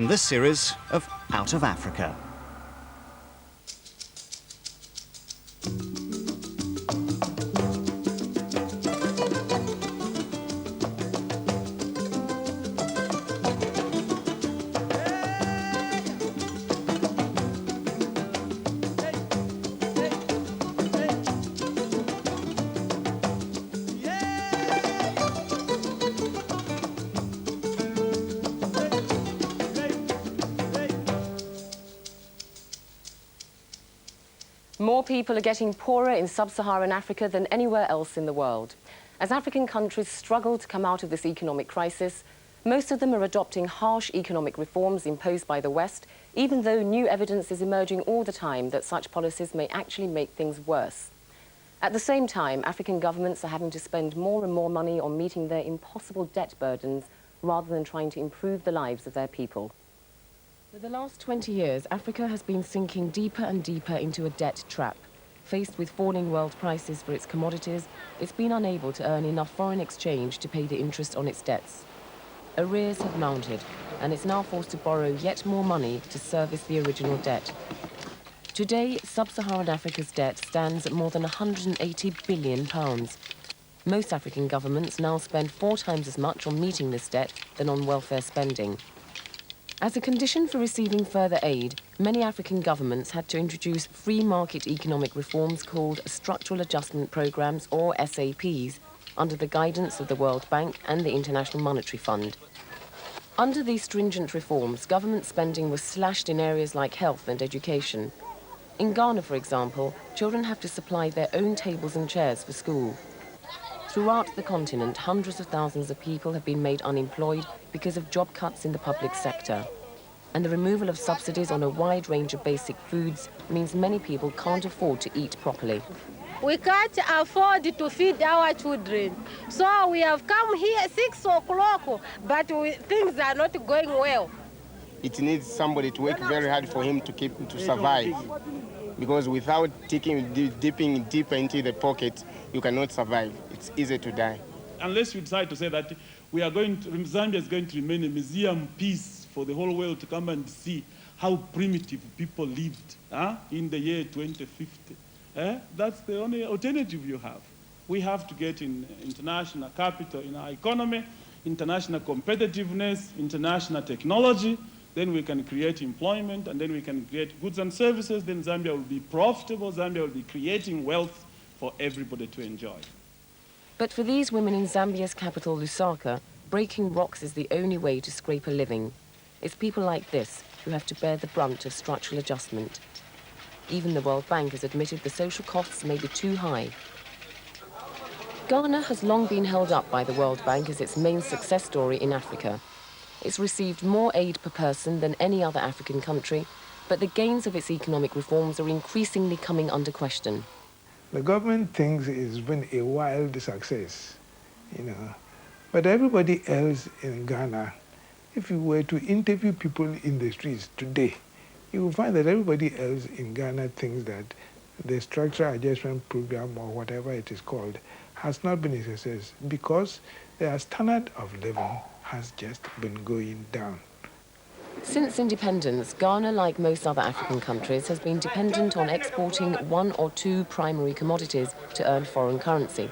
in this series of Out of Africa. More people are getting poorer in sub-Saharan Africa than anywhere else in the world. As African countries struggle to come out of this economic crisis, most of them are adopting harsh economic reforms imposed by the West, even though new evidence is emerging all the time that such policies may actually make things worse. At the same time, African governments are having to spend more and more money on meeting their impossible debt burdens rather than trying to improve the lives of their people. For the last 20 years, Africa has been sinking deeper and deeper into a debt trap. Faced with falling world prices for its commodities, it's been unable to earn enough foreign exchange to pay the interest on its debts. Arrears have mounted, and it's now forced to borrow yet more money to service the original debt. Today, sub-Saharan Africa's debt stands at more than £180 billion. Most African governments now spend 4 times as much on meeting this debt than on welfare spending. As a condition for receiving further aid, many African governments had to introduce free market economic reforms called structural adjustment programs, or SAPs, under the guidance of the World Bank and the International Monetary Fund. Under these stringent reforms, government spending was slashed in areas like health and education. In Ghana, for example, children have to supply their own tables and chairs for school. Throughout the continent, hundreds of thousands of people have been made unemployed because of job cuts in the public sector. And the removal of subsidies on a wide range of basic foods means many people can't afford to eat properly. We can't afford to feed our children. So we have come here at 6 o'clock, but things are not going well. It needs somebody to work very hard for him to survive. Because without dipping deeper into the pocket, you cannot survive. It's easy to die. Unless you decide to say that Zambia is going to remain a museum piece for the whole world to come and see how primitive people lived in the year 2050. That's the only alternative you have. We have to get in international capital in our economy, international competitiveness, international technology. Then we can create employment, and then we can create goods and services. Then Zambia will be profitable. Zambia will be creating wealth for everybody to enjoy. But for these women in Zambia's capital, Lusaka, breaking rocks is the only way to scrape a living. It's people like this who have to bear the brunt of structural adjustment. Even the World Bank has admitted the social costs may be too high. Ghana has long been held up by the World Bank as its main success story in Africa. It's received more aid per person than any other African country, but the gains of its economic reforms are increasingly coming under question. The government thinks it's been a wild success, but everybody else in Ghana, if you were to interview people in the streets today, you will find that everybody else in Ghana thinks that the structural adjustment program, or whatever it is called, has not been a success because their standard of living has just been going down. Since independence, Ghana, like most other African countries, has been dependent on exporting 1 or 2 primary commodities to earn foreign currency.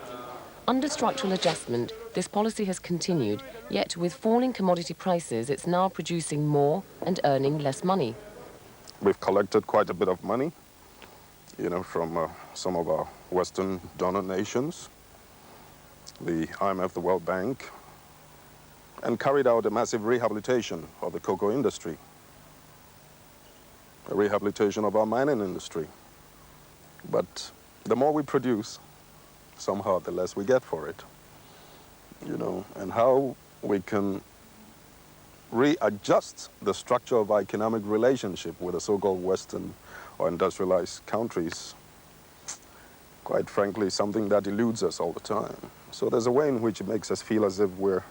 Under structural adjustment, this policy has continued, yet with falling commodity prices, it's now producing more and earning less money. We've collected quite a bit of money, from some of our Western donor nations, the IMF, the World Bank, and carried out a massive rehabilitation of the cocoa industry, a rehabilitation of our mining industry. But the more we produce, somehow the less we get for it, and how we can readjust the structure of our economic relationship with the so-called Western or industrialized countries, quite frankly, something that eludes us all the time. So there's a way in which it makes us feel as if we're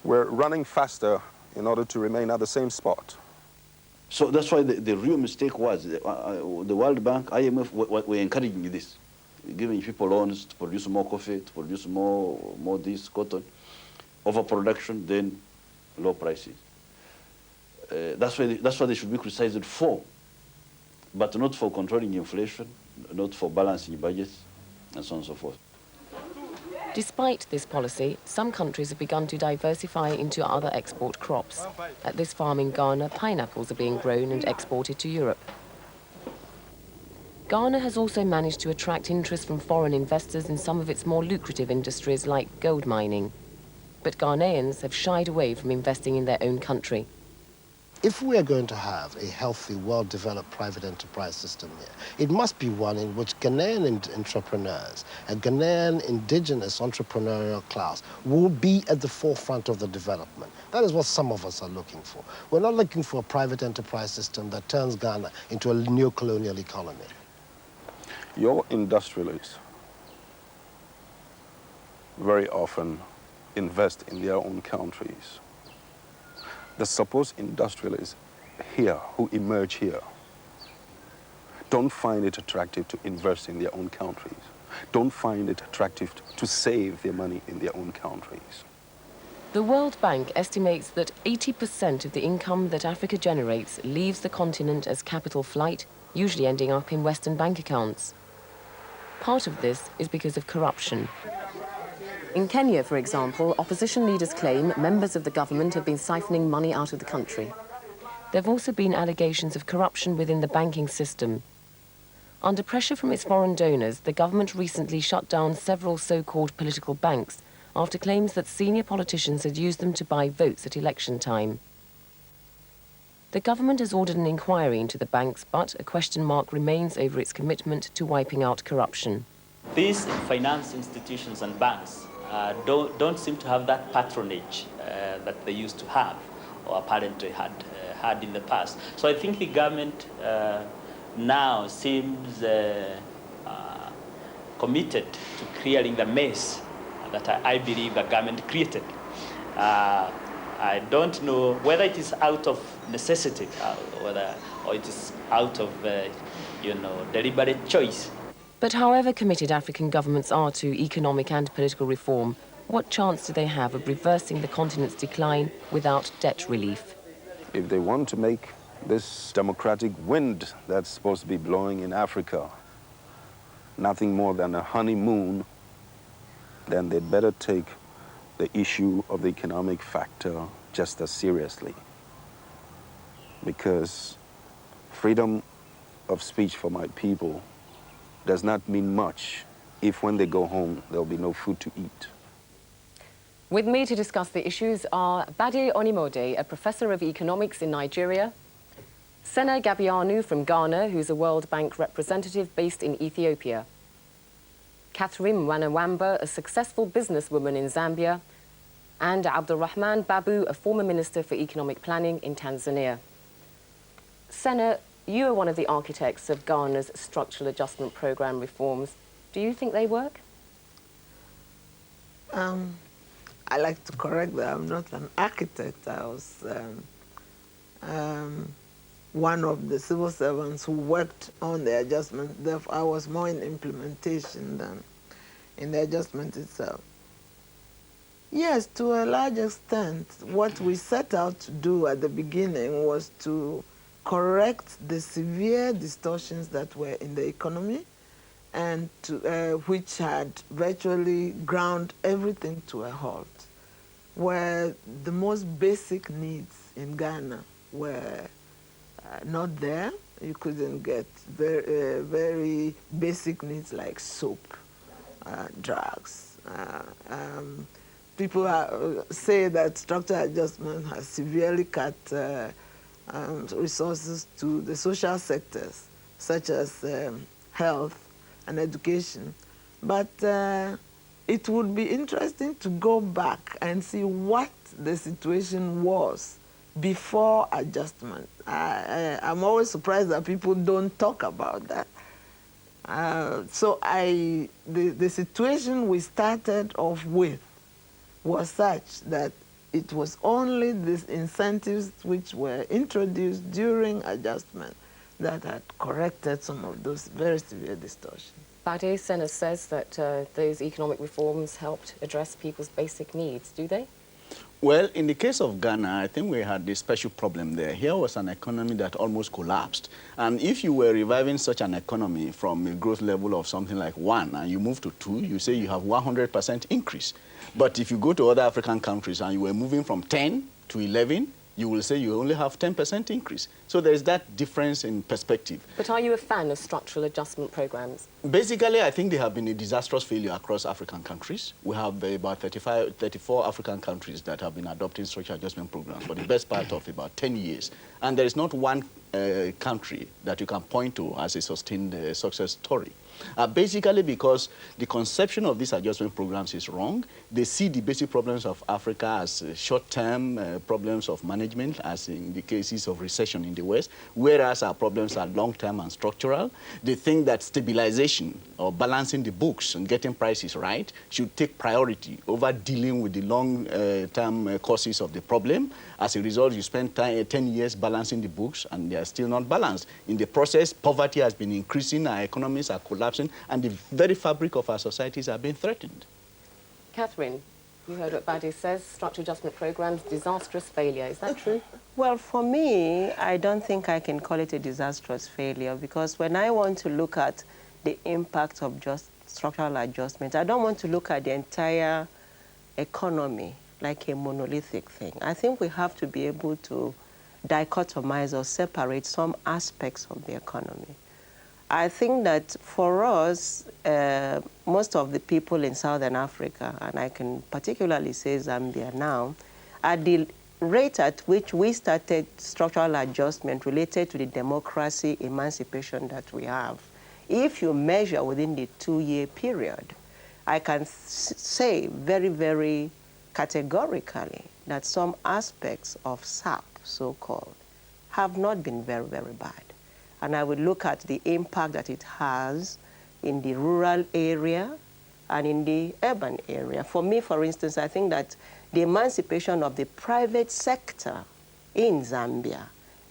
running faster in order to remain at the same spot. So that's why the real mistake was the World Bank, IMF, were encouraging this, giving people loans to produce more coffee, to produce more this cotton, overproduction, then low prices. That's what they should be criticized for, but not for controlling inflation, not for balancing budgets, and so on and so forth. Despite this policy, some countries have begun to diversify into other export crops. At this farm in Ghana, pineapples are being grown and exported to Europe. Ghana has also managed to attract interest from foreign investors in some of its more lucrative industries like gold mining. But Ghanaians have shied away from investing in their own country. If we are going to have a healthy, well-developed private enterprise system here, it must be one in which Ghanaian entrepreneurs, a Ghanaian indigenous entrepreneurial class, will be at the forefront of the development. That is what some of us are looking for. We're not looking for a private enterprise system that turns Ghana into a neo-colonial economy. Your industrialists very often invest in their own countries. The supposed industrialists here, who emerge here, don't find it attractive to invest in their own countries, don't find it attractive to save their money in their own countries. The World Bank estimates that 80% of the income that Africa generates leaves the continent as capital flight, usually ending up in Western bank accounts. Part of this is because of corruption. In Kenya, for example, opposition leaders claim members of the government have been siphoning money out of the country. There have also been allegations of corruption within the banking system. Under pressure from its foreign donors, the government recently shut down several so-called political banks after claims that senior politicians had used them to buy votes at election time. The government has ordered an inquiry into the banks, but a question mark remains over its commitment to wiping out corruption. These finance institutions and banks don't seem to have that patronage that they used to have, or apparently had in the past. So I think the government now seems committed to clearing the mess that I believe the government created. I don't know whether it is out of necessity or it is out of deliberate choice. But however committed African governments are to economic and political reform, what chance do they have of reversing the continent's decline without debt relief? If they want to make this democratic wind that's supposed to be blowing in Africa nothing more than a honeymoon, then they'd better take the issue of the economic factor just as seriously. Because freedom of speech for my people does not mean much if when they go home there'll be no food to eat. With me to discuss the issues are Badawi Onimode, a professor of economics in Nigeria, Sena Gabianu from Ghana, who's a World Bank representative based in Ethiopia, Catherine Wanawamba, a successful businesswoman in Zambia, and Abdulrahman Babu, a former Minister for Economic Planning in Tanzania. Sena, you are one of the architects of Ghana's structural adjustment program reforms. Do you think they work? I like to correct that I'm not an architect. I was one of the civil servants who worked on the adjustment. Therefore, I was more in implementation than in the adjustment itself. Yes, to a large extent, what we set out to do at the beginning was to correct the severe distortions that were in the economy and which had virtually ground everything to a halt, where the most basic needs in Ghana were not there. You couldn't get very basic needs like soap, drugs. People say that structural adjustment has severely cut resources to the social sectors, such as health and education. But it would be interesting to go back and see what the situation was before adjustment. I'm always surprised that people don't talk about that. So the situation we started off with was such that it was only these incentives which were introduced during adjustment that had corrected some of those very severe distortions. Badawi, Sena says that those economic reforms helped address people's basic needs. Do they? Well, in the case of Ghana, I think we had this special problem there. Here was an economy that almost collapsed. And if you were reviving such an economy from a growth level of something like 1 and you move to 2, you say you have 100% increase. But if you go to other African countries and you were moving from 10 to 11, you will say you only have 10% increase. So there's that difference in perspective. But are you a fan of structural adjustment programs? Basically, I think they have been a disastrous failure across African countries. We have about 34 African countries that have been adopting structural adjustment programs for the best part of about 10 years. And there is not one country that you can point to as a sustained success story. Basically because the conception of these adjustment programs is wrong. They see the basic problems of Africa as short-term problems of management, as in the cases of recession in the West, whereas our problems are long-term and structural. They think that stabilization or balancing the books and getting prices right should take priority over dealing with the long-term causes of the problem. As a result, you spend 10 years balancing the books and they are still not balanced. In the process, poverty has been increasing, our economies are collapsing, and the very fabric of our societies are being threatened. Catherine, you heard what Badawi says, structural adjustment programs, disastrous failure. Is that true? Well, for me, I don't think I can call it a disastrous failure, because when I want to look at the impact of just structural adjustment, I don't want to look at the entire economy like a monolithic thing. I think we have to be able to dichotomize or separate some aspects of the economy. I think that for us, most of the people in Southern Africa, and I can particularly say Zambia now, at the rate at which we started structural adjustment related to the democracy emancipation that we have, if you measure within the 2-year period, I can say very, very categorically that some aspects of SAP, so-called, have not been very, very bad. And I would look at the impact that it has in the rural area and in the urban area. For me, for instance, I think that the emancipation of the private sector in Zambia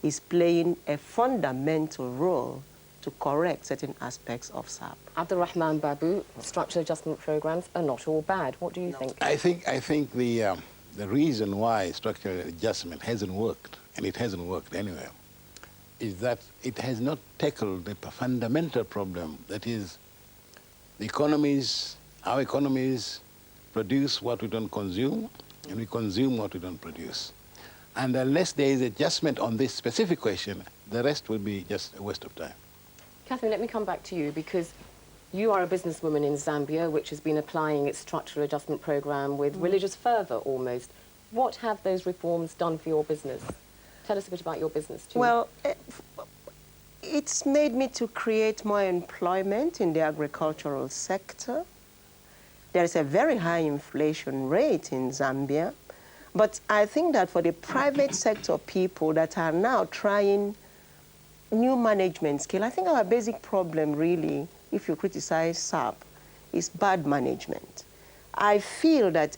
is playing a fundamental role to correct certain aspects of SAP. Abdurrahman Babu, structural adjustment programs are not all bad. What do you think? I think the reason why structural adjustment hasn't worked, and it hasn't worked anywhere, is that it has not tackled the fundamental problem, that is, the economies, our economies produce what we don't consume, and we consume what we don't produce. And unless there is adjustment on this specific question, the rest will be just a waste of time. Catherine, let me come back to you, because you are a businesswoman in Zambia, which has been applying its structural adjustment program with religious fervour almost. What have those reforms done for your business? Tell us a bit about your business too. Well, it's made me to create more employment in the agricultural sector. There is a very high inflation rate in Zambia, but I think that for the private sector people that are now trying new management skill, I think our basic problem really, if you criticize SAP, is bad management. I feel that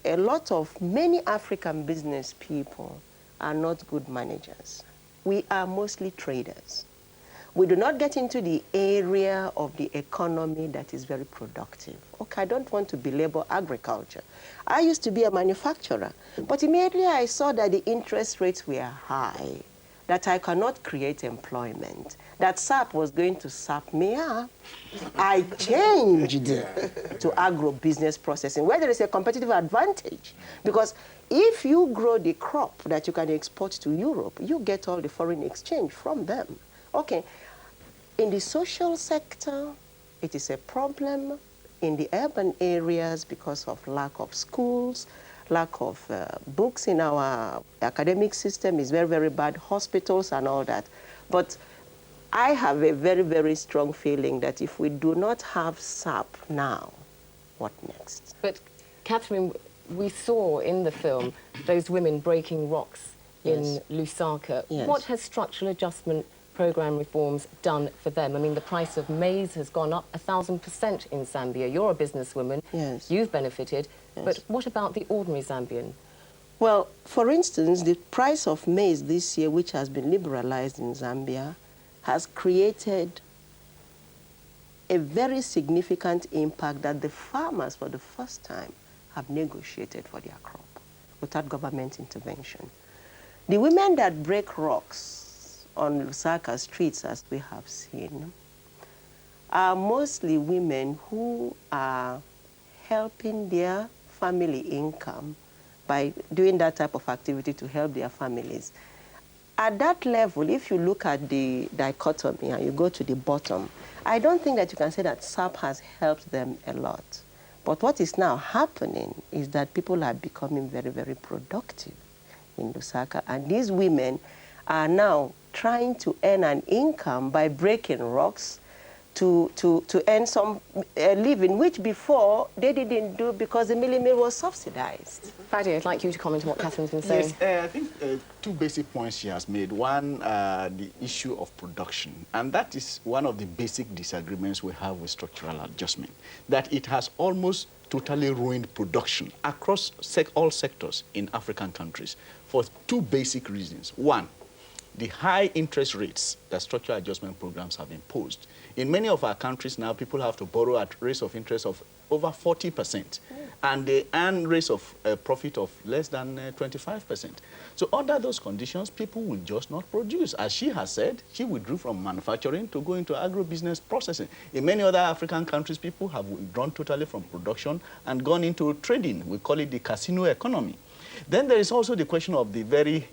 many African business people are not good managers. We are mostly traders. We do not get into the area of the economy that is very productive. Okay, I don't want to belabor agriculture. I used to be a manufacturer, but immediately I saw that the interest rates were high, that I cannot create employment, that SAP was going to sap me up. I changed to agro-business processing, where there is a competitive advantage. Because if you grow the crop that you can export to Europe, you get all the foreign exchange from them. Okay, in the social sector, it is a problem. In the urban areas, because of lack of schools, lack of books in our academic system is very, very bad, hospitals and all that. But I have a very, very strong feeling that if we do not have SAP now, what next? But Catherine, we saw in the film those women breaking rocks in Lusaka. Yes. What has structural adjustment program reforms done for them? I mean, the price of maize has gone up 1,000% in Zambia. You're a businesswoman. Yes. You've benefited. Yes. But what about the ordinary Zambian? Well, for instance, the price of maize this year, which has been liberalized in Zambia, has created a very significant impact that the farmers, for the first time, have negotiated for their crop. without government intervention. The women that break rocks on Lusaka streets, as we have seen, are mostly women who are helping their family income by doing that type of activity to help their families. At that level, if you look at the dichotomy and you go to the bottom, I don't think that you can say that SAP has helped them a lot. But what is now happening is that people are becoming very, very productive in Lusaka. And these women are now trying to earn an income by breaking rocks to earn some living, which before they didn't do because the milling mill was subsidized. Fadi, I'd like you to comment on what Catherine's been saying. Yes, I think two basic points she has made. One, the issue of production. And that is one of the basic disagreements we have with structural adjustment, that it has almost totally ruined production across all sectors in African countries for two basic reasons. One, the high interest rates that structural adjustment programs have imposed. In many of our countries now, people have to borrow at rates of interest of over 40%, and they earn rates of profit of less than 25%. So under those conditions, people will just not produce. As she has said, she withdrew from manufacturing to go into agribusiness processing. In many other African countries, people have withdrawn totally from production and gone into trading. We call it the casino economy. Then there is also the question of the very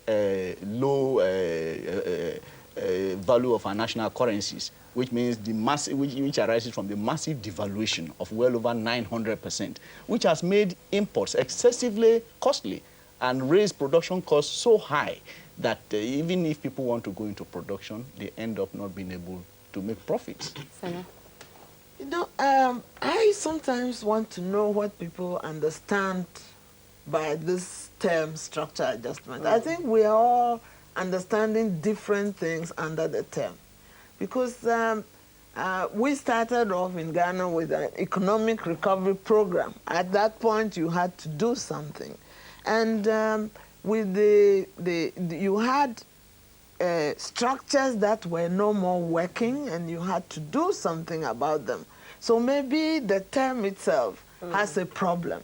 low value of our national currencies, which means the massive, which arises from the massive devaluation of well over 900%, which has made imports excessively costly and raised production costs so high that even if people want to go into production, they end up not being able to make profits. You know, I sometimes want to know what people understand by this term structure adjustment. I think we are all understanding different things under the term. Because we started off in Ghana with an economic recovery program. At that point, you had to do something. And with you had structures that were no more working, and you had to do something about them. So maybe the term itself has a problem.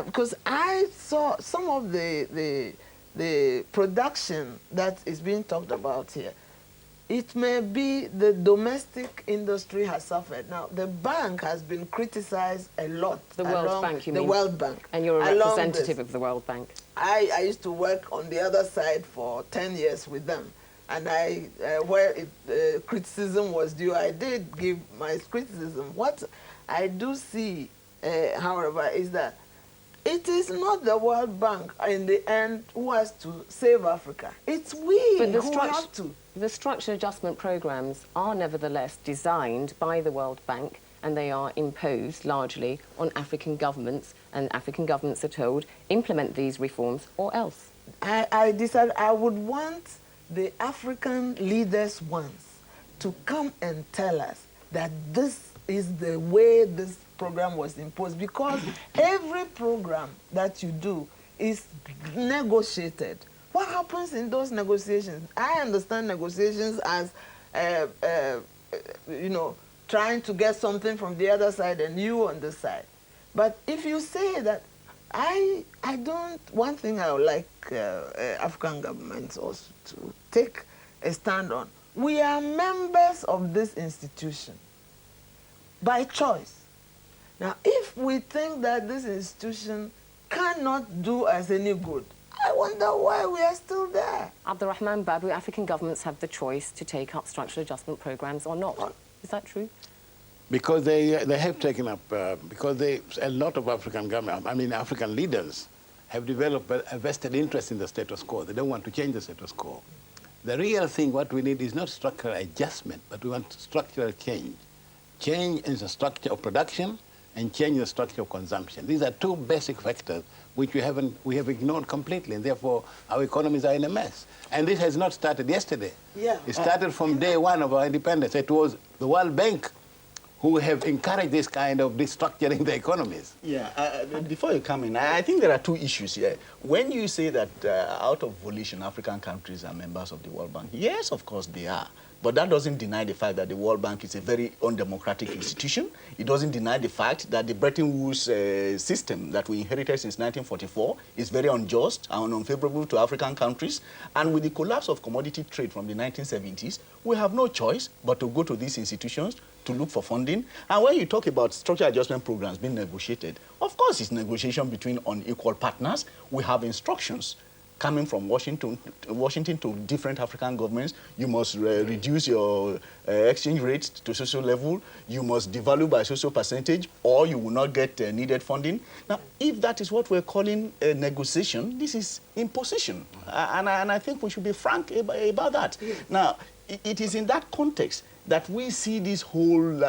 Because I saw some of the production that is being talked about here. It may be the domestic industry has suffered. Now, the bank has been criticized a lot. The World Bank, you mean? The World Bank. And you're a representative of the World Bank. I used to work on the other side for 10 years with them. And where criticism was due, I did give my criticism. What I do see, however, is that it is not the World Bank in the end who has to save Africa. It's we who have to. The structural adjustment programs are nevertheless designed by the World Bank, and they are imposed largely on African governments, and African governments are told, implement these reforms or else. I decided I would want the African leaders once to come and tell us that this is the way this program was imposed, because every program that you do is negotiated. What happens in those negotiations? I understand negotiations as, you know, trying to get something from the other side and you on this side. But if you say that, I don't, one thing I would like African governments also to take a stand on. We are members of this institution by choice. Now, if we think that this institution cannot do us any good, I wonder why we are still there. Abdurrahman Babu, African governments have the choice to take up structural adjustment programs or not. Is that true? Because they have taken up, because a lot of African government, African leaders have developed a vested interest in the status quo. They don't want to change the status quo. The real thing, what we need is not structural adjustment, but we want structural change. Change in the structure of production and change in the structure of consumption. These are two basic factors which we have ignored completely, and therefore our economies are in a mess. And this has not started yesterday. Yeah. It started from day one of our independence. It was the World Bank who have encouraged this kind of restructuring the economies. Yeah, before you come in, I think there are two issues here. When you say that out of volition, African countries are members of the World Bank, yes, of course they are. But that doesn't deny the fact that the World Bank is a very undemocratic institution. It doesn't deny the fact that the Bretton Woods system that we inherited since 1944 is very unjust and unfavorable to African countries. And with the collapse of commodity trade from the 1970s, we have no choice but to go to these institutions to look for funding. And when you talk about structural adjustment programs being negotiated, of course it's negotiation between unequal partners. We have instructions coming from Washington to different African governments. You must reduce your exchange rates to social level. You must devalue by social percentage, or you will not get needed funding. Now, if that is what we're calling a negotiation, this is imposition. And I think we should be frank about that. Yes. Now, it is in that context that we see this whole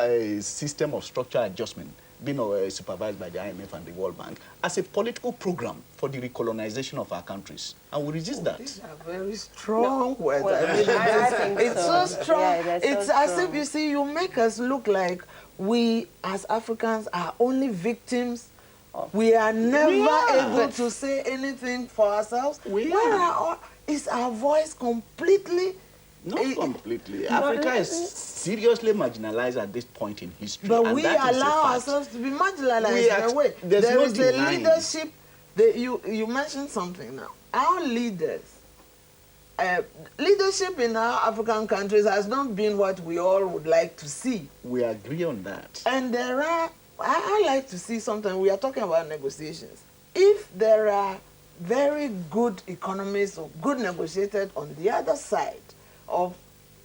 system of structural adjustment being supervised by the IMF and the World Bank as a political program for the recolonization of our countries. And we resist that. These are very strong words. Well, I mean, it's so strong. Yeah, it's so as strong. if, you see, you make us look like we as Africans are only victims. We are never able to say anything for ourselves. Is our voice completely... Not completely. Africa is seriously marginalized at this point in history. But we allow ourselves to be marginalized in a way. There is the leadership. You mentioned something now. Our leaders, leadership in our African countries has not been what we all would like to see. We agree on that. And there are, I like to see sometimes, we are talking about negotiations. If there are very good economists or good negotiators on the other side, of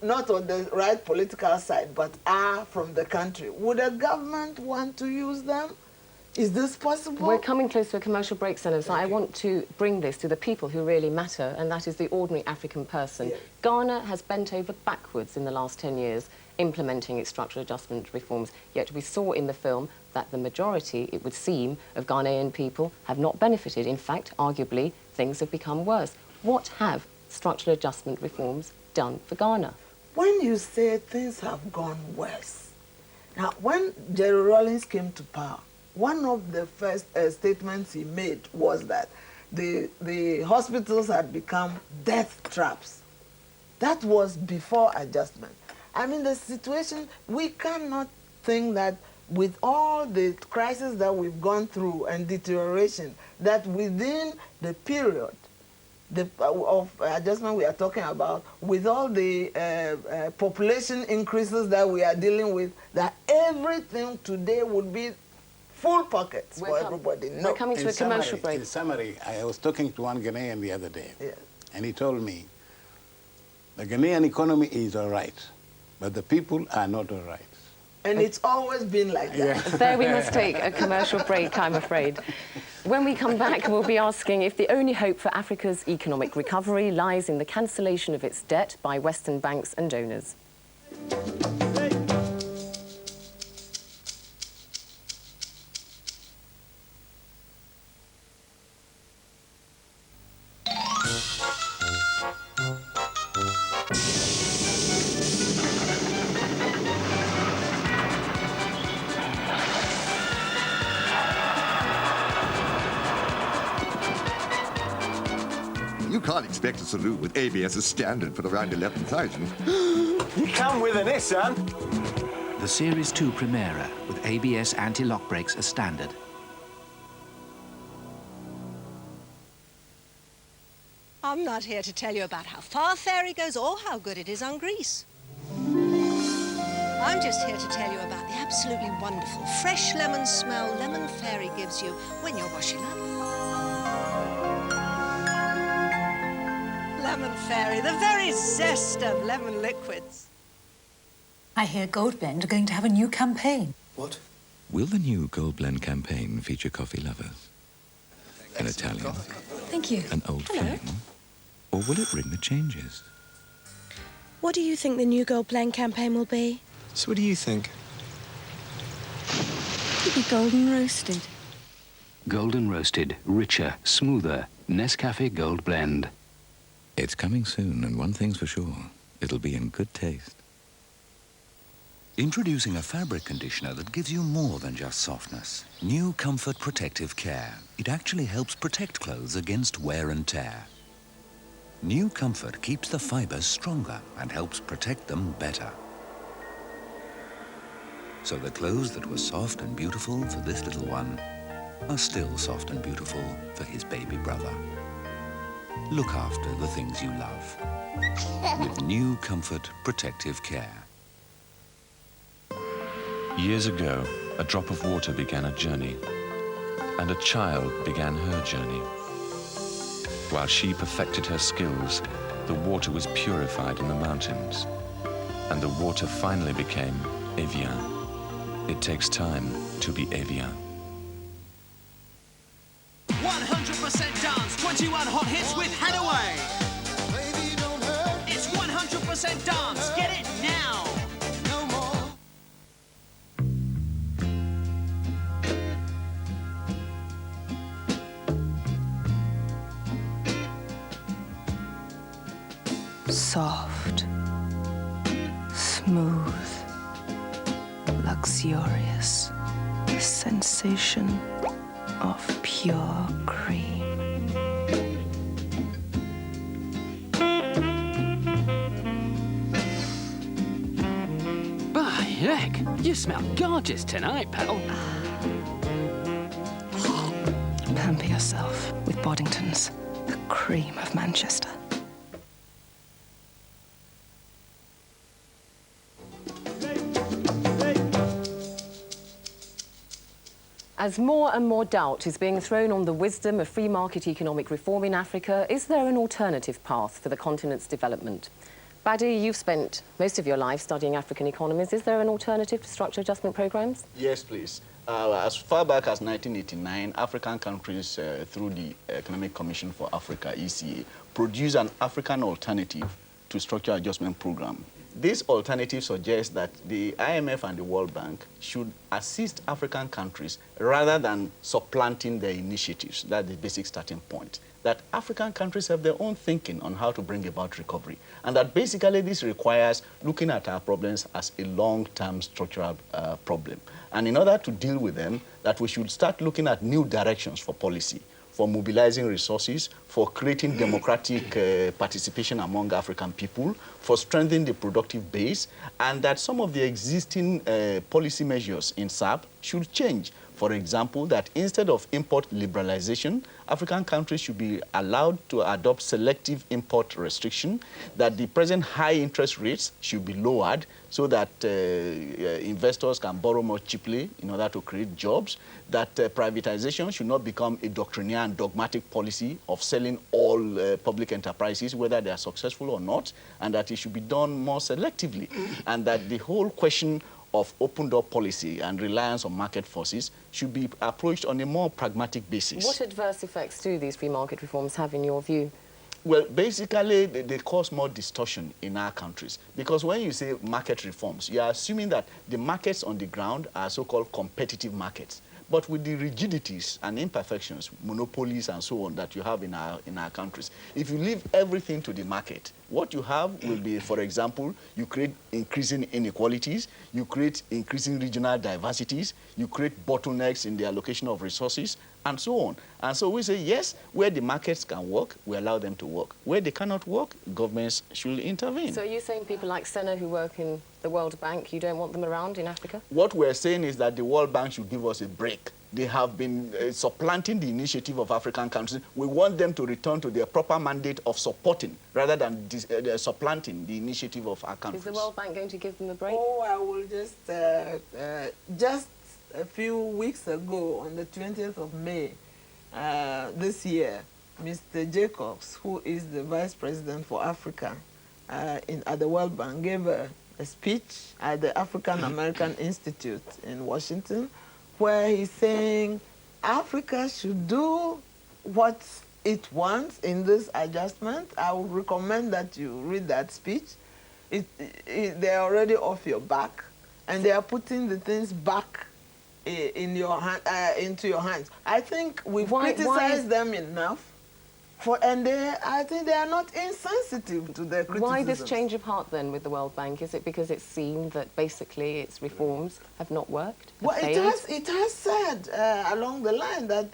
not on the right political side, but are from the country, would a government want to use them? Is this possible? We're coming close to a commercial break, Zeinab, so I want to bring this to the people who really matter, and that is the ordinary African person. Yes. Ghana has bent over backwards in the last 10 years implementing its structural adjustment reforms, yet we saw in the film that the majority, it would seem, of Ghanaian people have not benefited. In fact, arguably, things have become worse. What have structural adjustment reforms done for Ghana? When you say things have gone worse, now when Jerry Rawlings came to power, one of the first statements he made was that the hospitals had become death traps. That was before adjustment. I mean, the situation, we cannot think that with all the crises that we've gone through and deterioration, that within the period of adjustment we are talking about, with all the population increases that we are dealing with, that everything today would be full pockets for everybody. No. We're coming to a commercial break. In summary, I was talking to one Ghanaian the other day, and he told me, the Ghanaian economy is all right, but the people are not all right. And it's always been like that. Yeah. There we must take a commercial break, I'm afraid. When we come back, we'll be asking if the only hope for Africa's economic recovery lies in the cancellation of its debt by Western banks and donors. You can't expect a salute with ABS as standard for around 11,000. You come with an S, son. The Series 2 Primera with ABS anti-lock brakes as standard. I'm not here to tell you about how far ferry goes or how good it is on grease. I'm just here to tell you about the absolutely wonderful fresh lemon smell Lemon Fairy gives you when you're washing up. Lemon Fairy, the very zest of lemon liquids. I hear Gold Blend are going to have a new campaign. What? Will the new Gold Blend campaign feature coffee lovers? An Italian? Thank you. An old flame? Or will it bring the changes? What do you think the new Gold Blend campaign will be? So what do you think? It'll be golden roasted. Golden roasted, richer, smoother. Nescafe Gold Blend. It's coming soon, and one thing's for sure. It'll be in good taste. Introducing a fabric conditioner that gives you more than just softness. New Comfort Protective Care. It actually helps protect clothes against wear and tear. New Comfort keeps the fibers stronger and helps protect them better. So the clothes that were soft and beautiful for this little one are still soft and beautiful for his baby brother. Look after the things you love with New Comfort Protective Care. Years ago, a drop of water began a journey, and a child began her journey. While she perfected her skills, the water was purified in the mountains, and the water finally became Evian. It takes time to be Evian. 100% dance, 21 hot hits with Hadaway. It's 100% dance, get it now. Soft, smooth, luxurious, sensation of pure cream. By heck, you smell gorgeous tonight, pal. Pamper yourself with Boddington's, the cream of Manchester. As more and more doubt is being thrown on the wisdom of free market economic reform in Africa, is there an alternative path for the continent's development? Badawi, you've spent most of your life studying African economies. Is there an alternative to structural adjustment programs? Yes, please. As far back as 1989, African countries, through the Economic Commission for Africa, ECA, produced an African alternative to structural adjustment program. This alternative suggests that the IMF and the World Bank should assist African countries rather than supplanting their initiatives. That's the basic starting point. That African countries have their own thinking on how to bring about recovery. And that basically this requires looking at our problems as a long-term structural problem. And in order to deal with them, that we should start looking at new directions for policy, for mobilizing resources, for creating democratic participation among African people, for strengthening the productive base, and that some of the existing policy measures in SAP should change. For example, that instead of import liberalization, African countries should be allowed to adopt selective import restriction, that the present high interest rates should be lowered so that investors can borrow more cheaply in order to create jobs, that privatization should not become a doctrinaire and dogmatic policy of selling all public enterprises, whether they are successful or not, and that it should be done more selectively, and that the whole question of open-door policy and reliance on market forces should be approached on a more pragmatic basis. What adverse effects do these free market reforms have in your view? Well, basically, they cause more distortion in our countries. Because when you say market reforms, you are assuming that the markets on the ground are so-called competitive markets. But with the rigidities and imperfections, monopolies and so on that you have in our countries, if you leave everything to the market, what you have will be, for example, you create increasing inequalities, you create increasing regional diversities, you create bottlenecks in the allocation of resources, and so on. And so we say, yes, where the markets can work, we allow them to work. Where they cannot work, governments should intervene. So are you saying people like Senna who work in the World Bank, you don't want them around in Africa? What we're saying is that the World Bank should give us a break. They have been supplanting the initiative of African countries. We want them to return to their proper mandate of supporting rather than supplanting the initiative of our countries. Is the World Bank going to give them a break? Oh, I will just a few weeks ago, on the 20th of May this year, Mr. Jacobs, who is the Vice President for Africa at the World Bank, gave a speech at the African American Institute in Washington, where he's saying Africa should do what it wants in this adjustment. I would recommend that you read that speech. They're already off your back, and they are putting the things back in your hand, into your hands. I think we've criticized them enough. I think they are not insensitive to their criticism. Why this change of heart then with the World Bank? Is it because it's seen that basically its reforms have not worked? Well, it has said along the line that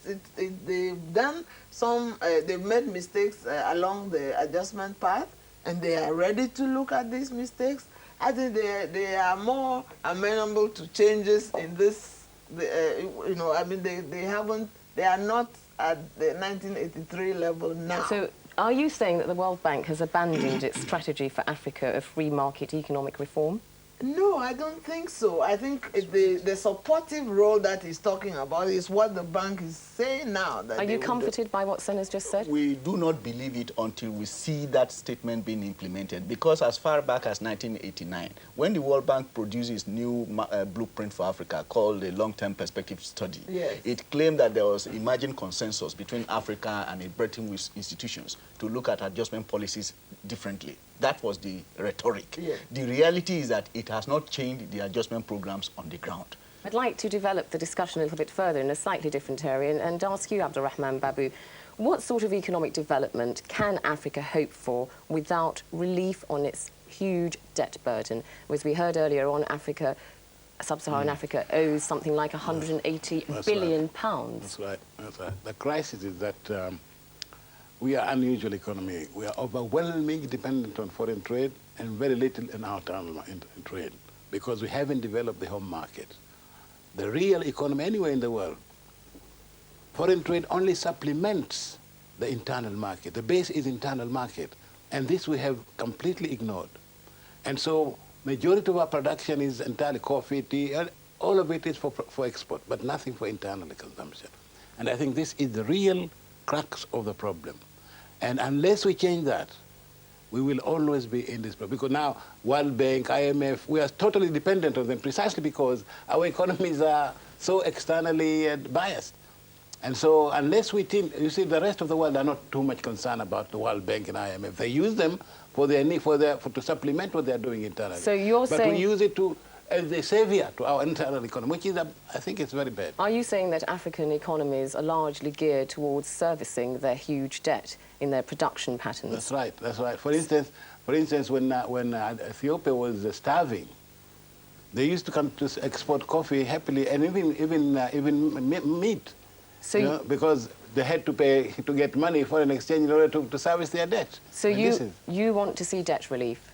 they've done some, they've made mistakes along the adjustment path, and they are ready to look at these mistakes. I think they are more amenable to changes in this. You know, I mean, they are not at the 1983 level now. So are you saying that the World Bank has abandoned its strategy for Africa of free market economic reform? No, I don't think so. I think the supportive role that he's talking about is what the bank is saying now. That Are you comforted by what Sen has just said? We do not believe it until we see that statement being implemented, because as far back as 1989, when the World Bank produced its new blueprint for Africa called the Long-Term Perspective Study, yes, it claimed that there was emerging consensus between Africa and the Bretton Woods institutions to look at adjustment policies differently. That was the rhetoric. Yeah. The reality is that it has not changed the adjustment programs on the ground. I'd like to develop the discussion a little bit further in a slightly different area and ask you, Abdurrahman Babu, what sort of economic development can Africa hope for without relief on its huge debt burden? As we heard earlier on, Africa, sub-Saharan Africa owes something like 180 billion pounds. That's right. That's right. The crisis is that we are an unusual economy. We are overwhelmingly dependent on foreign trade and very little in our in trade, because we haven't developed the home market. The real economy anywhere in the world, foreign trade only supplements the internal market. The base is internal market, and this we have completely ignored. And so majority of our production is entirely coffee, tea, all of it is for export, but nothing for internal consumption. And I think this is the real crux of the problem. And unless we change that, we will always be in this problem. Because now, World Bank, IMF, we are totally dependent on them precisely because our economies are so externally biased. And so unless we think, you see, the rest of the world are not too much concerned about the World Bank and IMF. They use them for their need, to supplement what they're doing internally. So you're saying... But we use it as a savior to our internal economy, which is, I think it's very bad. Are you saying that African economies are largely geared towards servicing their huge debt in their production patterns? That's right, that's right. For instance, when Ethiopia was starving, they used to come to export coffee happily, and even meat, so because they had to pay to get money, foreign exchange, in order to service their debt. So you want to see debt relief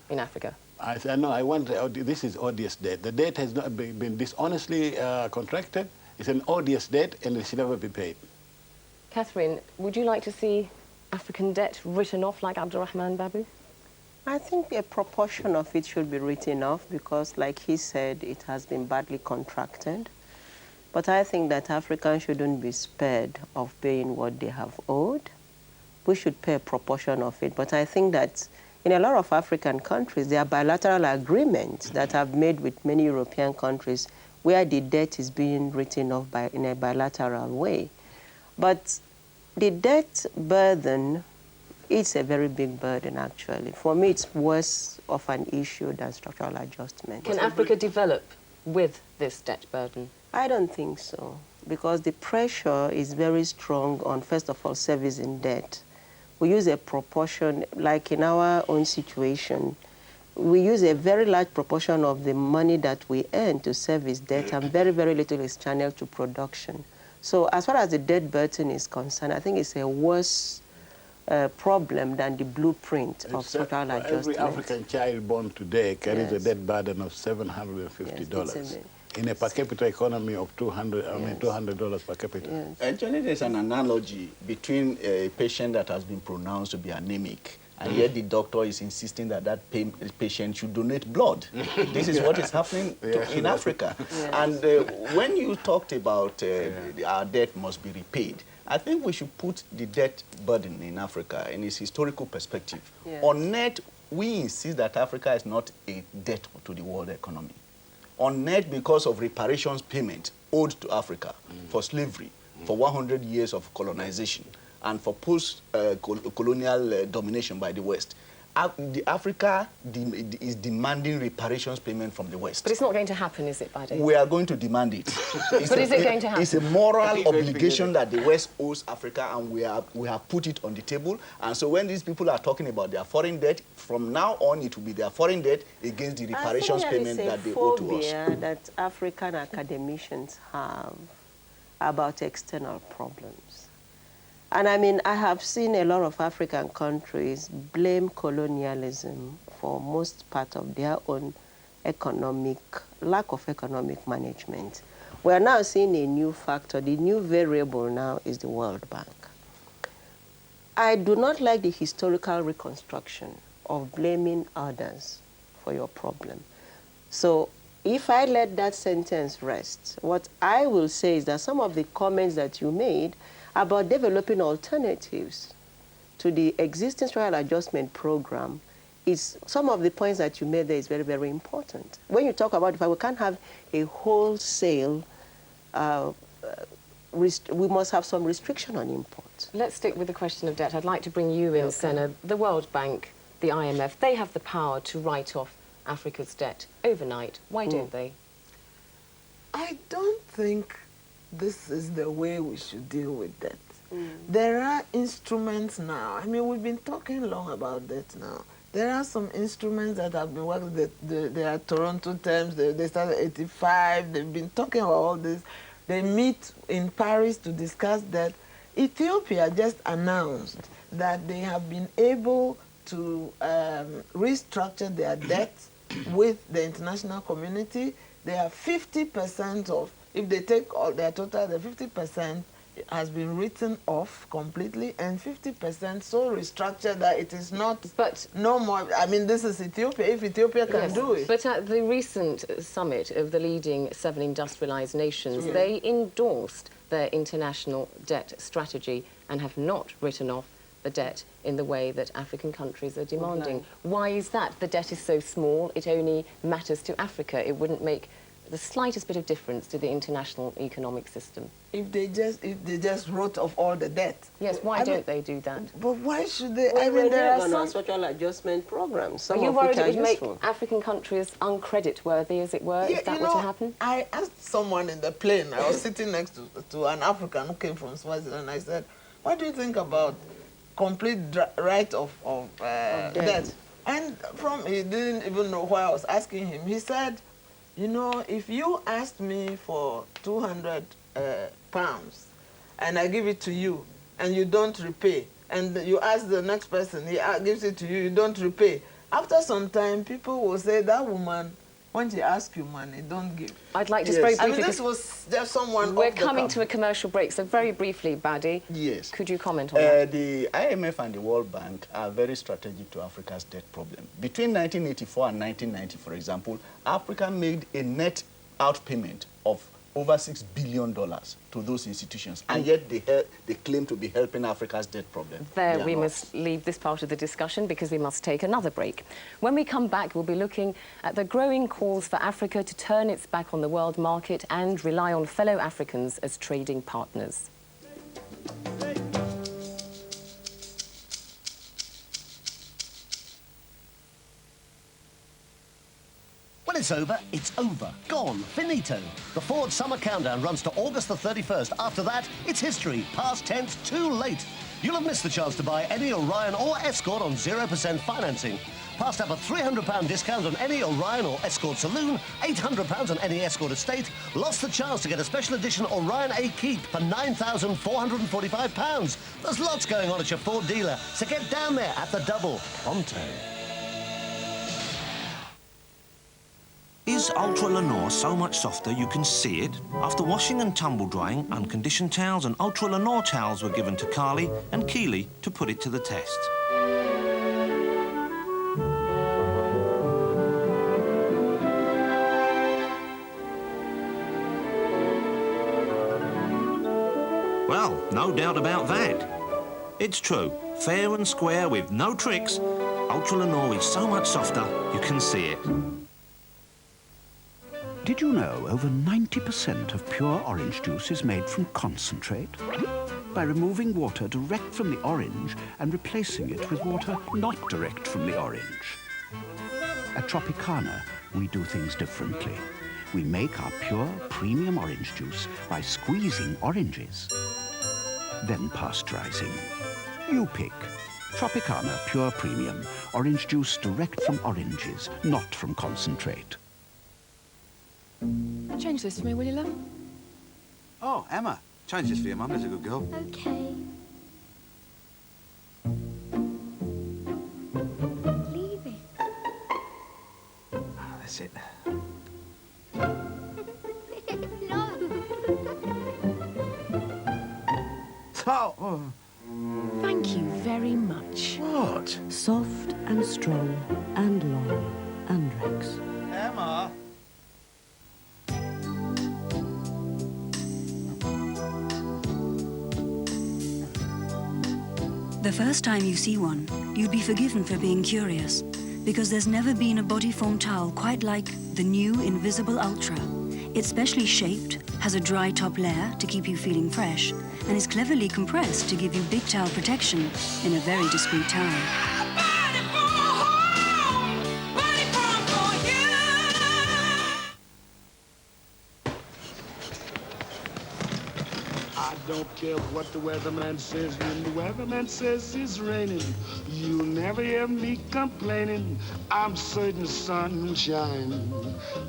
in Africa? I want, this is odious debt. The debt has not been dishonestly contracted. It's an odious debt, and it should never be paid. Catherine, would you like to see African debt written off like Abdurrahman Babu? I think a proportion of it should be written off because, like he said, it has been badly contracted. But I think that Africans shouldn't be spared of paying what they have owed. We should pay a proportion of it. But I think that in a lot of African countries, there are bilateral agreements that have made with many European countries where the debt is being written off in a bilateral way. But the debt burden is a very big burden, actually. For me, it's worse of an issue than structural adjustment. Can Africa develop with this debt burden? I don't think so, because the pressure is very strong on, first of all, servicing debt. We use a proportion, like in our own situation, we use a very large proportion of the money that we earn to service debt, and very, very little is channeled to production. So as far as the debt burden is concerned, I think it's a worse problem than the blueprint of structural adjustment. Every African child born today carries a debt burden of $750. In a per capita economy of $200 per capita. Yes. Actually, there's an analogy between a patient that has been pronounced to be anemic, and yet the doctor is insisting that that patient should donate blood. This is what is happening in Africa. Yes. And when you talked about our debt must be repaid, I think we should put the debt burden in Africa in its historical perspective. Yes. On net, we insist that Africa is not a debt to the world economy. On net, because of reparations payment owed to Africa for slavery, for 100 years of colonization, and for post-colonial domination by the West, Africa is demanding reparations payment from the West. But it's not going to happen, is it, Badawi? We are going to demand it. But is it going to happen? It's a moral obligation that the West owes Africa, and we have put it on the table. And so when these people are talking about their foreign debt, from now on it will be their foreign debt against the reparations payment that they owe to us. That African academicians have about external problems. And I mean, I have seen a lot of African countries blame colonialism for most part of their own lack of economic management. We are now seeing a new factor. The new variable now is the World Bank. I do not like the historical reconstruction of blaming others for your problem. So if I let that sentence rest, what I will say is that some of the comments that you made about developing alternatives to the existing structural adjustment program is some of the points that you made there is very, very important. When you talk about the fact we can't have a wholesale, we must have some restriction on imports. Let's stick with the question of debt. I'd like to bring you in, Zeinab. The World Bank, the IMF, they have the power to write off Africa's debt overnight. Why don't they? I don't think this is the way we should deal with that. There are instruments now. I mean, we've been talking long about that now. There are some instruments that have been working. There are Toronto terms. They started 85. They've been talking about all this. They meet in Paris to discuss that. Ethiopia just announced that they have been able to restructure their debt with the international community. They have 50% of, if they take all their total, the 50% has been written off completely, and 50% so restructured that it is not, no more. I mean, this is Ethiopia, if Ethiopia can do it. But at the recent summit of the leading 7 industrialized nations, they endorsed their international debt strategy and have not written off the debt in the way that African countries are demanding. Why is that? The debt is so small, it only matters to Africa. It wouldn't make the slightest bit of difference to the international economic system. If they just wrote off all the debt. Yes, why don't they do that? But why should they? Well, I mean, there are some social adjustment programs. Are you worried it would make African countries uncredit-worthy, as it were, if that were to happen? I asked someone in the plane, I was sitting next to an African who came from Swaziland, and I said, what do you think about complete write-off of debt? And he didn't even know why I was asking him. He said, you know, if you asked me for 200 pounds and I give it to you and you don't repay, and you ask the next person, he gives it to you, you don't repay, after some time people will say that woman, when she asks you money, don't give. I'd like to very briefly... I mean, this was just someone... We're coming to a commercial break, so very briefly, Badi. Yes. Could you comment on that? The IMF and the World Bank are very strategic to Africa's debt problem. Between 1984 and 1990, for example, Africa made a net outpayment of over $6 billion to those institutions, and yet they claim to be helping Africa's debt problem. There, we must leave this part of the discussion because we must take another break. When we come back, we'll be looking at the growing calls for Africa to turn its back on the world market and rely on fellow Africans as trading partners. When it's over, it's over. Gone. Finito. The Ford Summer Countdown runs to August the 31st. After that, it's history. Past tense, too late. You'll have missed the chance to buy any Orion or Escort on 0% financing. Passed up a £300 discount on any Orion or Escort Saloon, £800 on any Escort Estate. Lost the chance to get a special edition Orion A Keep for £9,445. There's lots going on at your Ford dealer, so get down there at the double. Pronto. Is Ultra Lenore so much softer you can see it? After washing and tumble drying, unconditioned towels and Ultra Lenore towels were given to Carly and Keely to put it to the test. Well, no doubt about that. It's true. Fair and square with no tricks, Ultra Lenore is so much softer you can see it. Did you know over 90% of pure orange juice is made from concentrate? by removing water direct from the orange and replacing it with water not direct from the orange. At Tropicana, we do things differently. We make our pure premium orange juice by squeezing oranges, then pasteurizing. You pick. Tropicana Pure Premium. Orange juice direct from oranges, not from concentrate. Change this for me, will you, love? Oh, Emma. Change this for your mum, there's a good girl. Okay. Leave it. That's it. Oh. Thank you very much. What? Soft and strong and long and Rex. Emma. The first time you see one, you'd be forgiven for being curious, because there's never been a body-foam towel quite like the new Invisible Ultra. It's specially shaped, has a dry top layer to keep you feeling fresh, and is cleverly compressed to give you big towel protection in a very discreet towel. I don't care what the weatherman says when the weatherman says it's raining. You'll never hear me complaining. I'm certain the sun will shine.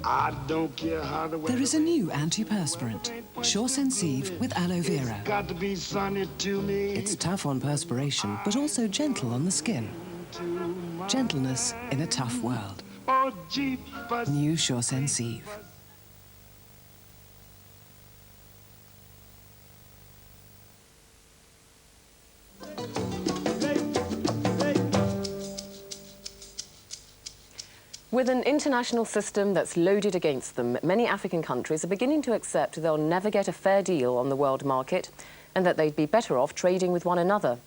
I don't care how the weather. There is a new antiperspirant, Sure Sensive with aloe vera. It's got to be sunny to me. It's tough on perspiration, but also gentle on the skin. Gentleness in a tough world. Oh, jeepers. New Sure Sensive. With an international system that's loaded against them, many African countries are beginning to accept they'll never get a fair deal on the world market and that they'd be better off trading with one another.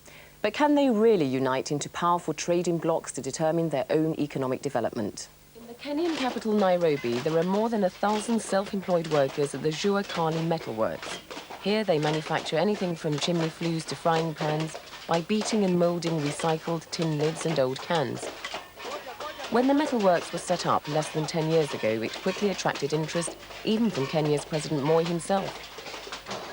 But can they really unite into powerful trading blocs to determine their own economic development? In the Kenyan capital, Nairobi, there are more than 1,000 self-employed workers at the Jua Kali Metalworks. Here they manufacture anything from chimney flues to frying pans by beating and moulding recycled tin lids and old cans. When the metalworks was set up less than 10 years ago, it quickly attracted interest, even from Kenya's President Moi himself.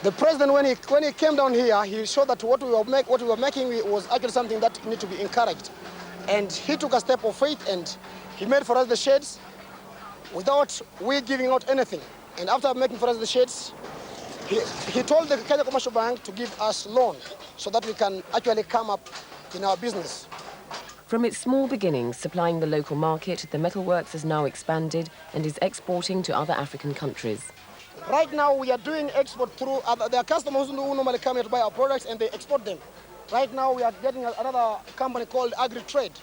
The president, when he came down here, he showed that what we were making was actually something that needed to be encouraged. And he took a step of faith and he made for us the sheds without we giving out anything. And after making for us the sheds, he told the Kenya Commercial Bank to give us loan so that we can actually come up in our business. From its small beginnings supplying the local market, the metalworks has now expanded and is exporting to other African countries. Right now we are doing export through there are customers who normally come here to buy our products and they export them. Right now we are getting another company called Agri-Trade.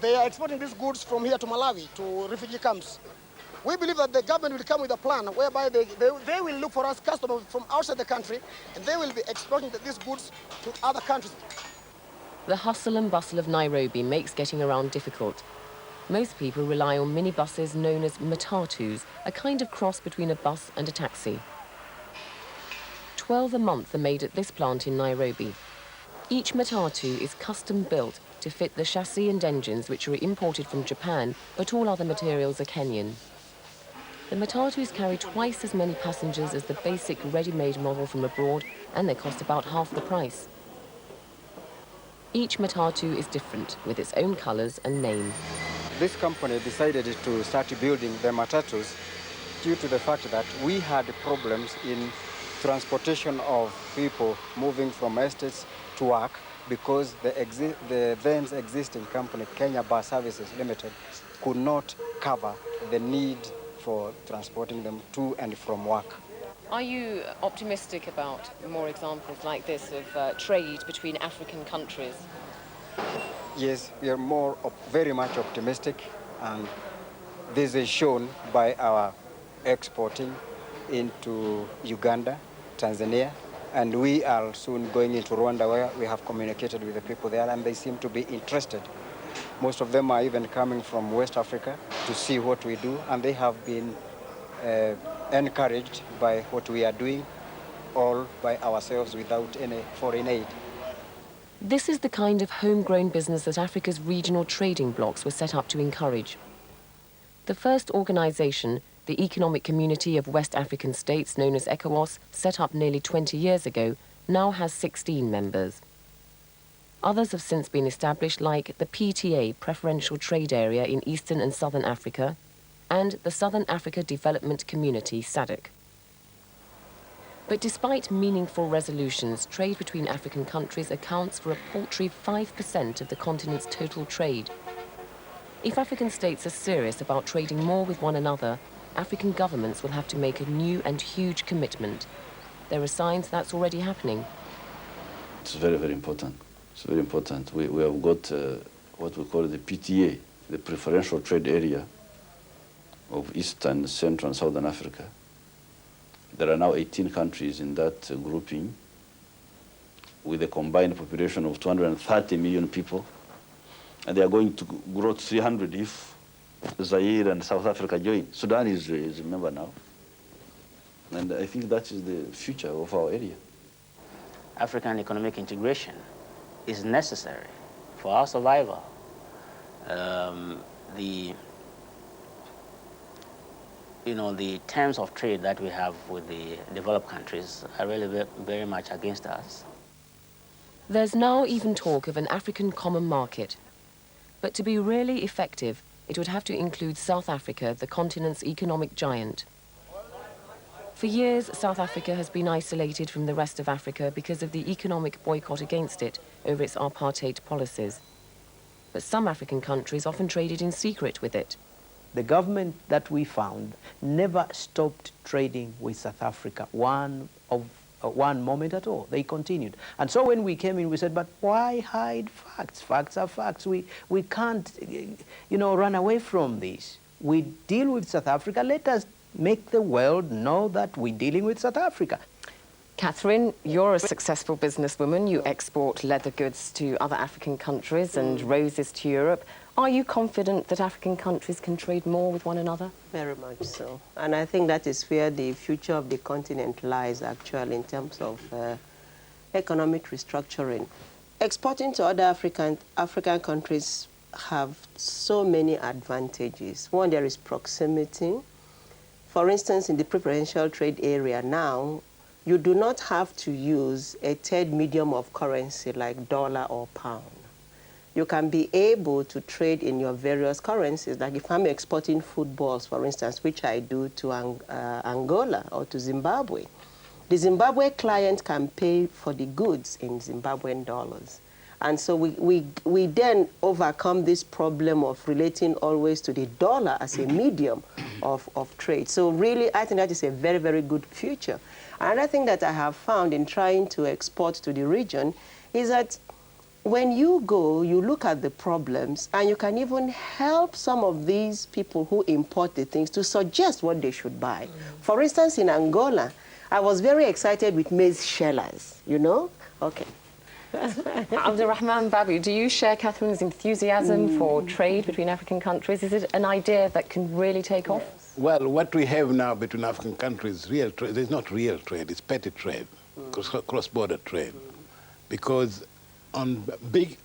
They are exporting these goods from here to Malawi, to refugee camps. We believe that the government will come with a plan whereby they will look for us customers from outside the country and they will be exporting these goods to other countries. The hustle and bustle of Nairobi makes getting around difficult. Most people rely on minibuses known as matatus, a kind of cross between a bus and a taxi. 12 a month are made at this plant in Nairobi. Each matatu is custom built to fit the chassis and engines which are imported from Japan, but all other materials are Kenyan. The matatus carry twice as many passengers as the basic ready-made model from abroad, and they cost about half the price. Each matatu is different, with its own colors and name. This company decided to start building the matatus due to the fact that we had problems in transportation of people moving from estates to work because the then existing company, Kenya Bus Services Limited, could not cover the need for transporting them to and from work. Are you optimistic about more examples like this of trade between African countries? Yes, we are very much optimistic, and this is shown by our exporting into Uganda, Tanzania, and we are soon going into Rwanda, where we have communicated with the people there, and they seem to be interested. Most of them are even coming from West Africa to see what we do, and they have been encouraged by what we are doing, all by ourselves without any foreign aid. This is the kind of homegrown business that Africa's regional trading blocs were set up to encourage. The first organization, the Economic Community of West African States, known as ECOWAS, set up nearly 20 years ago, now has 16 members. Others have since been established, like the PTA, Preferential Trade Area in Eastern and Southern Africa, and the Southern Africa Development Community, SADC. But despite meaningful resolutions, trade between African countries accounts for a paltry 5% of the continent's total trade. If African states are serious about trading more with one another, African governments will have to make a new and huge commitment. There are signs that's already happening. It's very, very important. It's very important. We have got what we call the PTA, the Preferential Trade Area of Eastern, Central, and Southern Africa. There are now 18 countries in that grouping with a combined population of 230 million people. And they are going to grow to 300 if Zaire and South Africa join. Sudan is a member now. And I think that is the future of our area. African economic integration is necessary for our survival. The terms of trade that we have with the developed countries are really very much against us. There's now even talk of an African common market. But to be really effective, it would have to include South Africa, the continent's economic giant. For years, South Africa has been isolated from the rest of Africa because of the economic boycott against it over its apartheid policies. But some African countries often traded in secret with it. The government that we found never stopped trading with South Africa one moment at all. They continued. And so when we came in, we said, but why hide facts? Facts are facts. We can't, run away from this. We deal with South Africa. Let us make the world know that we're dealing with South Africa. Catherine, you're a successful businesswoman. You export leather goods to other African countries and roses to Europe. Are you confident that African countries can trade more with one another? Very much so. And I think that is where the future of the continent lies, actually, in terms of economic restructuring. Exporting to other African countries have so many advantages. One, there is proximity. For instance, in the preferential trade area now, you do not have to use a third medium of currency like dollar or pound. You can be able to trade in your various currencies. Like if I'm exporting footballs, for instance, which I do to Angola or to Zimbabwe, the Zimbabwe client can pay for the goods in Zimbabwean dollars. And so we then overcome this problem of relating always to the dollar as a medium of trade. So really, I think that is a very, very good future. Another thing that I have found in trying to export to the region is that when you go, you look at the problems, and you can even help some of these people who import the things to suggest what they should buy. For instance, in Angola, I was very excited with maize shellers, Okay. Abdurrahman Babu, do you share Catherine's enthusiasm for trade between African countries? Is it an idea that can really take off? Well, what we have now between African countries is real trade. It's not real trade, it's petty trade, cross-border trade. Because on big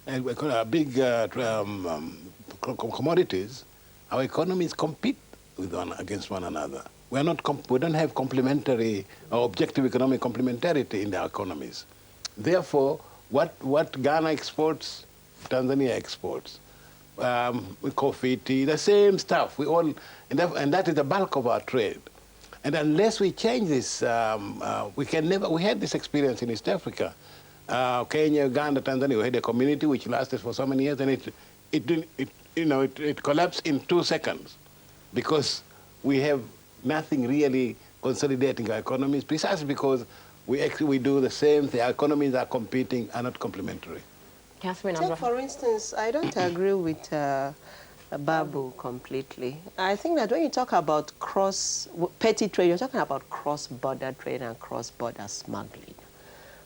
commodities, our economies compete against one another. We don't have complementary or objective economic complementarity in our economies. Therefore, what Ghana exports, Tanzania exports. Coffee, tea, the same stuff. And that is the bulk of our trade. And unless we change this, we had this experience in East Africa. Kenya, Uganda, Tanzania, we had a community which lasted for so many years, and it collapsed in 2 seconds because we have nothing really consolidating our economies, precisely because we do the same thing. Our economies are competing, are not complementary. Catherine, take, for instance, I don't agree with Babu completely. I think that when you talk about petty trade, you're talking about cross-border trade and cross-border smuggling.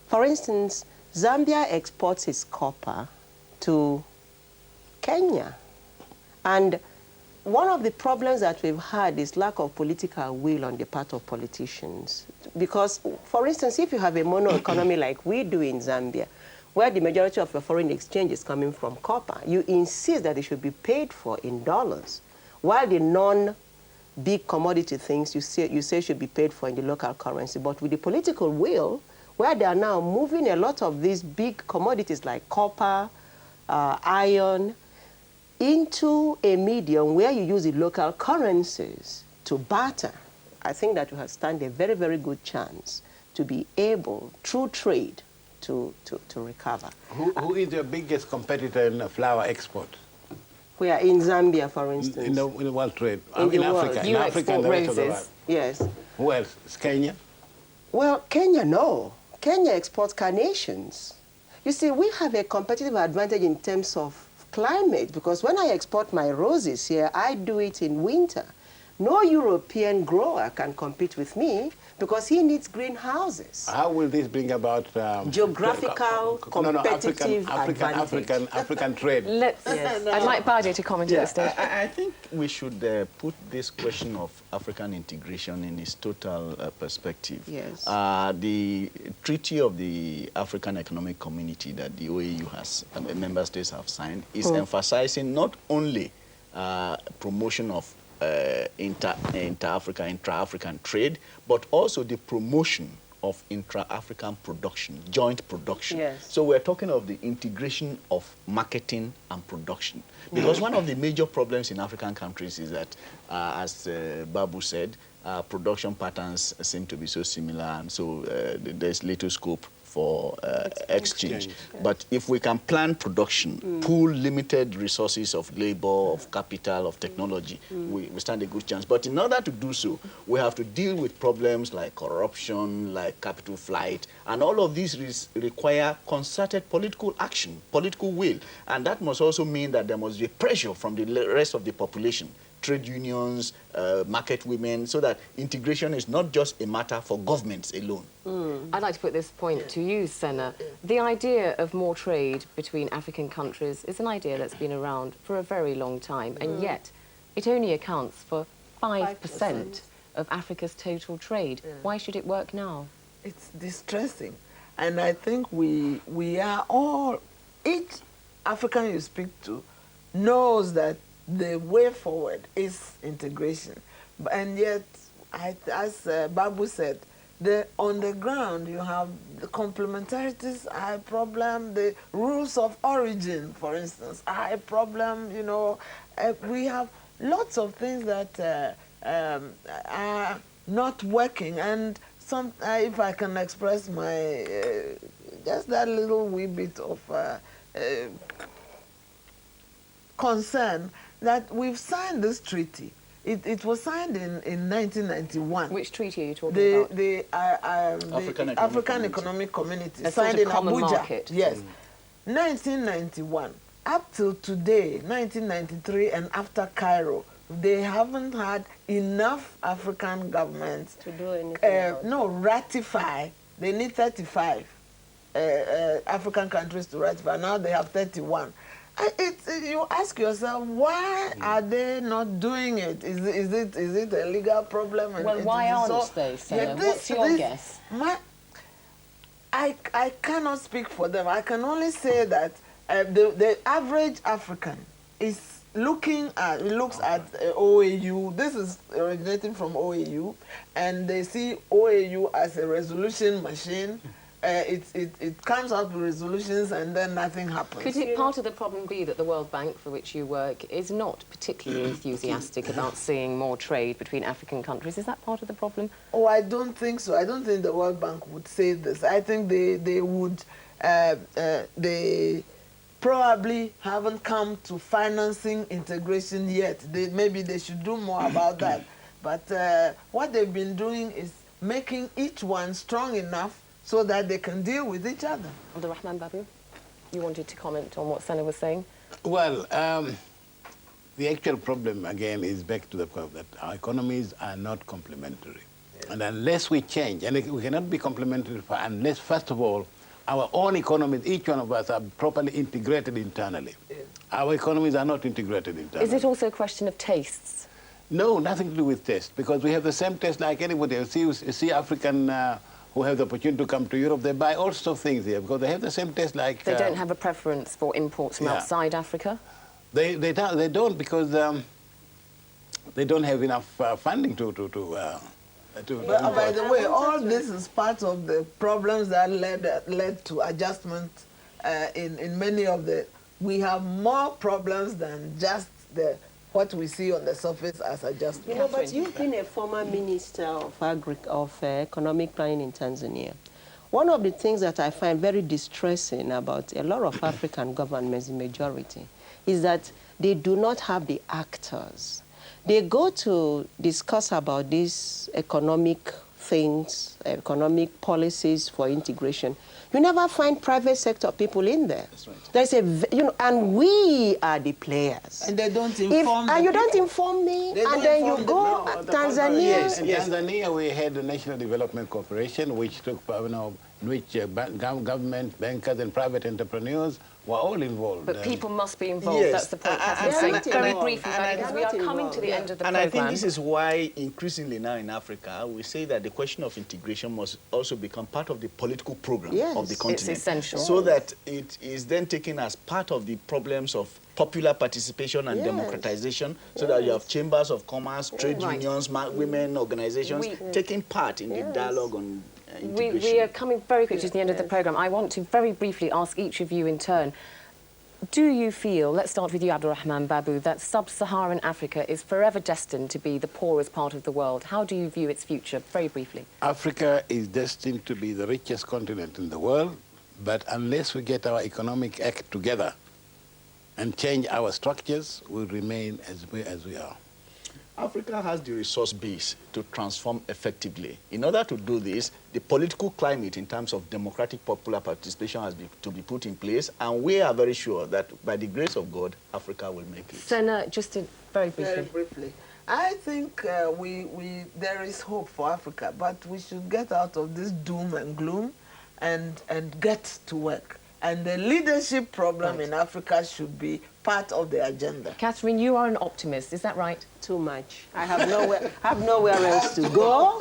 For instance, Zambia exports its copper to Kenya. And one of the problems that we've had is lack of political will on the part of politicians. Because, for instance, if you have a mono economy like we do in Zambia, where the majority of your foreign exchange is coming from copper, you insist that it should be paid for in dollars, while the non-big commodity things you say should be paid for in the local currency. But with the political will, where they are now moving a lot of these big commodities like copper, iron, into a medium where you use the local currencies to barter, I think that you have stand a very, very good chance to be able, through trade, to recover. Who is your biggest competitor in flour export? We are in Zambia, for instance. In the world trade? In Africa. You in Africa and the rest of the world. Yes. Who else? Is Kenya? Well, Kenya, no. Kenya exports carnations. You see, we have a competitive advantage in terms of climate, because when I export my roses here, I do it in winter. No European grower can compete with me because he needs greenhouses. How will this bring about geographical, competitive African trade? Yes. I'd like Badi to comment at this stage. I think we should put this question of African integration in its total perspective. Yes. The Treaty of the African Economic Community that the OAU has, member states have signed, is emphasizing not only promotion of intra-African trade, but also the promotion of intra-African production, joint production. Yes. So we're talking of the integration of marketing and production. Because one of the major problems in African countries is that, as Babu said, production patterns seem to be so similar, and so there's little scope for exchange. But if we can plan production, pool limited resources of labor, of capital, of technology, we stand a good chance. But in order to do so, we have to deal with problems like corruption, like capital flight, and all of these require concerted political action, political will. And that must also mean that there must be pressure from the rest of the population, trade unions, market women, so that integration is not just a matter for governments alone. I'd like to put this point to you, Senna. The idea of more trade between African countries is an idea that's been around for a very long time, and yet it only accounts for 5% of Africa's total trade. Why should it work now? It's distressing. And I think we are all, each African you speak to knows that the way forward is integration. And yet, as Babu said, on the ground you have the complementarities, a high problem, the rules of origin, for instance, a high problem, you know. We have lots of things that are not working, and some, if I can express my, just that little wee bit of concern, that we've signed this treaty. It was signed in 1991. Which treaty are you talking about? The African Economic Community. A signed sort of in common Abuja. market. Yes. 1991. Up till today, 1993, and after Cairo, they haven't had enough African governments to do anything. Ratify. They need 35 African countries to ratify. Now they have 31. You ask yourself, why are they not doing it? Is it a legal problem? Well, why aren't they, Sarah? What's your guess? I cannot speak for them. I can only say that the average African looks at OAU. This is originating from OAU, and they see OAU as a resolution machine. It comes out with resolutions and then nothing happens. Could part of the problem be that the World Bank, for which you work, is not particularly enthusiastic about seeing more trade between African countries? Is that part of the problem? Oh, I don't think so. I don't think the World Bank would say this. I think they would, they probably haven't come to financing integration yet. Maybe they should do more about that. But what they've been doing is making each one strong enough so that they can deal with each other. Abdulrahman Babu, you wanted to comment on what Senna was saying? Well, the actual problem, again, is back to the point that our economies are not complementary. Yes. And unless we change, and we cannot be complementary unless, first of all, our own economies, each one of us, are properly integrated internally. Yes. Our economies are not integrated internally. Is it also a question of tastes? No, nothing to do with taste, because we have the same taste like anybody else. You see African who have the opportunity to come to Europe, they buy all sorts of things here because they have the same taste like... They don't have a preference for imports from outside Africa? They don't because they don't have enough funding to But by the way, all this is part of the problems that led to adjustment in many of the... We have more problems than just what we see on the surface as adjustment. You know, but you've been a former minister of economic planning in Tanzania. One of the things that I find very distressing about a lot of African governments, the majority, is that they do not have the actors. They go to discuss about these economic things, economic policies for integration. You never find private sector people in there. That's right. There's and we are the players. And they don't inform And you don't inform me, and then you go Tanzania. Yes, in Tanzania we had the National Development Corporation, which took, which government, bankers, and private entrepreneurs were all involved. But people must be involved. Yes. That's the point. Very briefly, because we are coming to the end of the program. And I think this is why increasingly now in Africa we say that the question of integration must also become part of the political program of the continent. It's essential. So that it is then taken as part of the problems of popular participation and democratization, so that you have chambers of commerce, trade unions, women organizations taking part in the dialogue on integration. We are coming very quickly to the end of the program. I want to very briefly ask each of you in turn, do you feel, let's start with you, Abdurrahman Babu, that sub-Saharan Africa is forever destined to be the poorest part of the world? How do you view its future, very briefly? Africa is destined to be the richest continent in the world, but unless we get our economic act together and change our structures, we'll remain as we are. Africa has the resource base to transform effectively. In order to do this, the political climate in terms of democratic popular participation has to be put in place, and we are very sure that by the grace of God, Africa will make it. Senna, just very briefly. Very briefly. I think there is hope for Africa, but we should get out of this doom and gloom and get to work. And the leadership problem in Africa should be part of the agenda. Catherine, you are an optimist, is that right? Too much. I have nowhere else to go.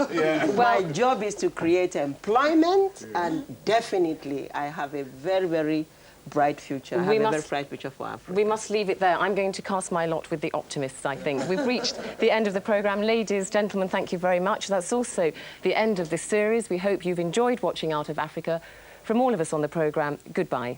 My job is to create employment, and definitely I have a very, very bright future. I have a very bright future for Africa. We must leave it there. I'm going to cast my lot with the optimists, I think. We've reached the end of the programme. Ladies, gentlemen, thank you very much. That's also the end of this series. We hope you've enjoyed watching Out of Africa. From all of us on the programme, goodbye.